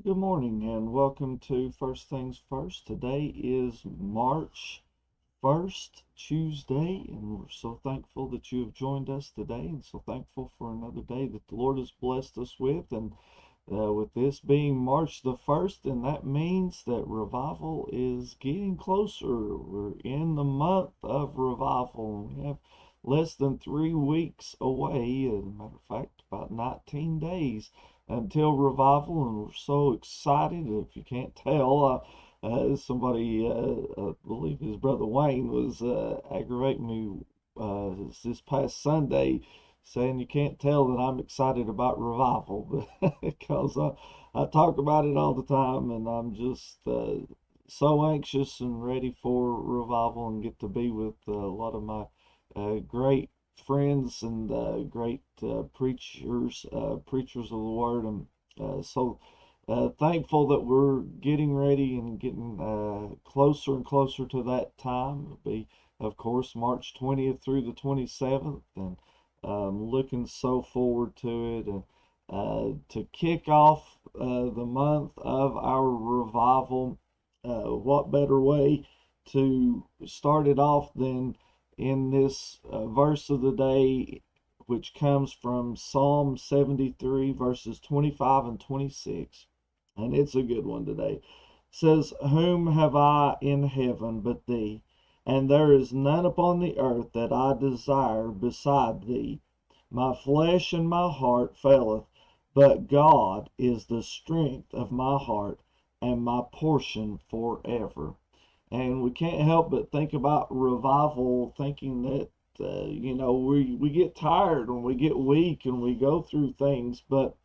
Good morning and welcome to First Things First. Today is March 1st, Tuesday, and we're so thankful that you have joined us today and so thankful for another day that the Lord has blessed us with. And with this being March the 1st, and that means that revival is getting closer. We're in the month of revival. We have less than 3 weeks away. As a matter of fact, about 19 days until revival, and we're so excited. If you can't tell, somebody, I believe his brother Wayne, was aggravating me this past Sunday, saying you can't tell that I'm excited about revival, because I talk about it all the time, and I'm just so anxious and ready for revival and get to be with a lot of my great friends and great preachers of the word, and so thankful that we're getting ready and getting closer and closer to that time. It'll be, of course, March 20th through the 27th, and looking so forward to it. And to kick off the month of our revival, what better way to start it off than in this verse of the day, which comes from Psalm 73, verses 25 and 26. And it's a good one today. It says, "Whom have I in heaven but thee? And there is none upon the earth that I desire beside thee. My flesh and my heart faileth, but God is the strength of my heart and my portion forever." And we can't help but think about revival, thinking that we get tired and we get weak and we go through things, but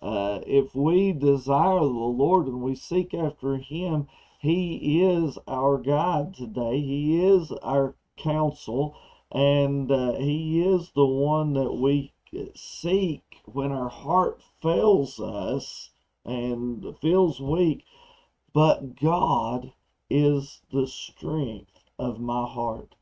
if we desire the Lord and we seek after Him, He is our guide today. He is our counsel, and He is the one that we seek when our heart fails us and feels weak. But God is the strength of my heart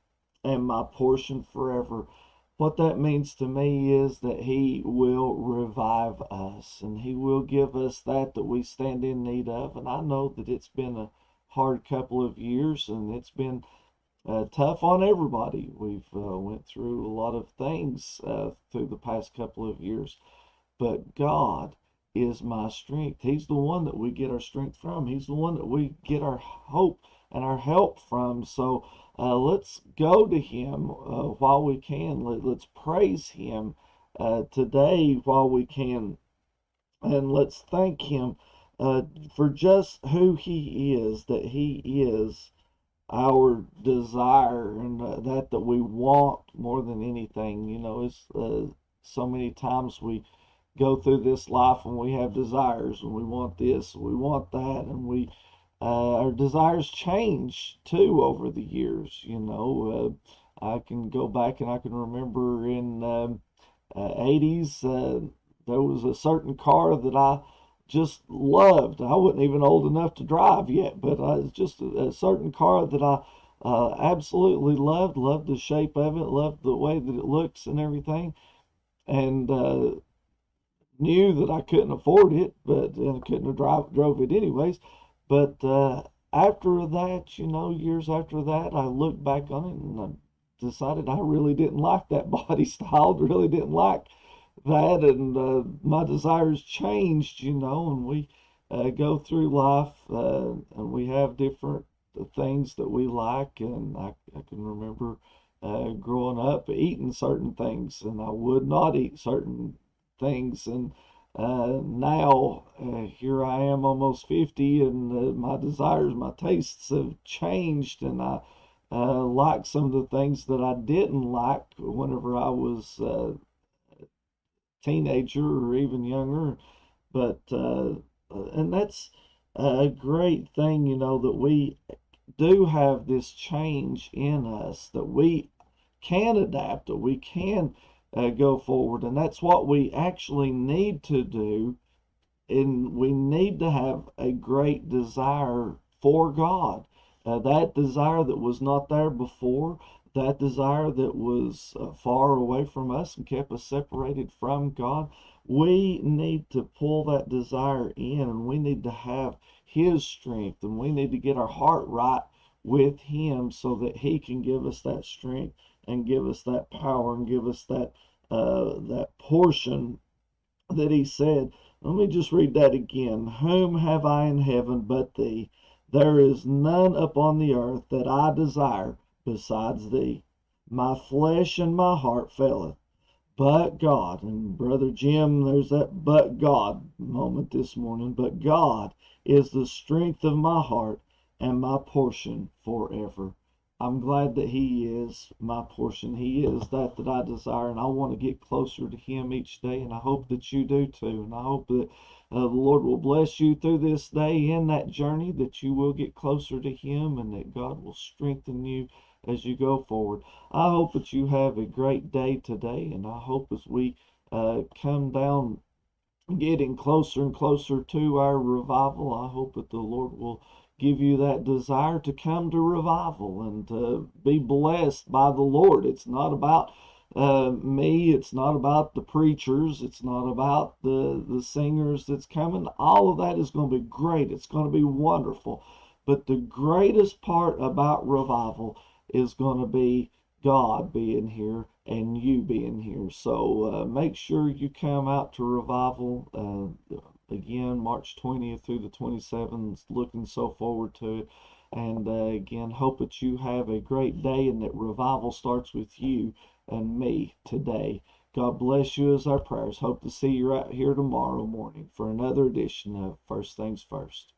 and my portion forever. What that means to me is that He will revive us and He will give us that we stand in need of. And I know that it's been a hard couple of years, and it's been tough on everybody. We've went through a lot of things through the past couple of years, but God is my strength. He's the one that we get our strength from. He's the one that we get our hope and our help from. So let's go to Him while we can. Let's praise Him today while we can. And let's thank Him for just who He is, that He is our desire, and that we want more than anything. It's so many times we go through this life and we have desires and we want this, we want that, and we our desires change too over the years. I can go back and I can remember in 80s, there was a certain car that I just loved. I wasn't even old enough to drive yet, but it's just a certain car that I absolutely loved the shape of it, loved the way that it looks and everything, and knew that I couldn't afford it, but I couldn't have drove it anyways. But after that, years after that, I looked back on it and I decided I really didn't like that body style, really didn't like that, and my desires changed, and we go through life, and we have different things that we like, and I can remember growing up eating certain things, and I would not eat certain things, and now here I am almost 50, and my desires, my tastes have changed, and I like some of the things that I didn't like whenever I was teenager or even younger. But and that's a great thing, that we do have this change in us, that we can adapt, that we can go forward, and that's what we actually need to do. And we need to have a great desire for God. That desire that was not there before, that desire that was far away from us and kept us separated from God, We need to pull that desire in, and we need to have His strength, and we need to get our heart right with Him so that He can give us that strength and give us that power and give us that portion that He said. Let me just read that again. Whom have I in heaven but thee? There is none upon the earth that I desire besides thee. My flesh and my heart faileth, but God, and Brother Jim, there's that but God moment this morning. But God is the strength of my heart and my portion forever. I'm glad that He is my portion. He is that I desire, and I want to get closer to Him each day, and I hope that you do too. And I hope that the Lord will bless you through this day in that journey, that you will get closer to Him, and that God will strengthen you as you go forward. I hope that you have a great day today, and I hope as we come down getting closer and closer to our revival, I hope that the Lord will give you that desire to come to revival and to be blessed by the Lord. It's not about me. It's not about the preachers. It's not about the singers that's coming. All of that is going to be great. It's going to be wonderful. But the greatest part about revival is going to be God being here and you being here. So make sure you come out to revival again, March 20th through the 27th. Looking so forward to it. And again, hope that you have a great day and that revival starts with you and me today. God bless you is our prayers. Hope to see you right here tomorrow morning for another edition of First Things First.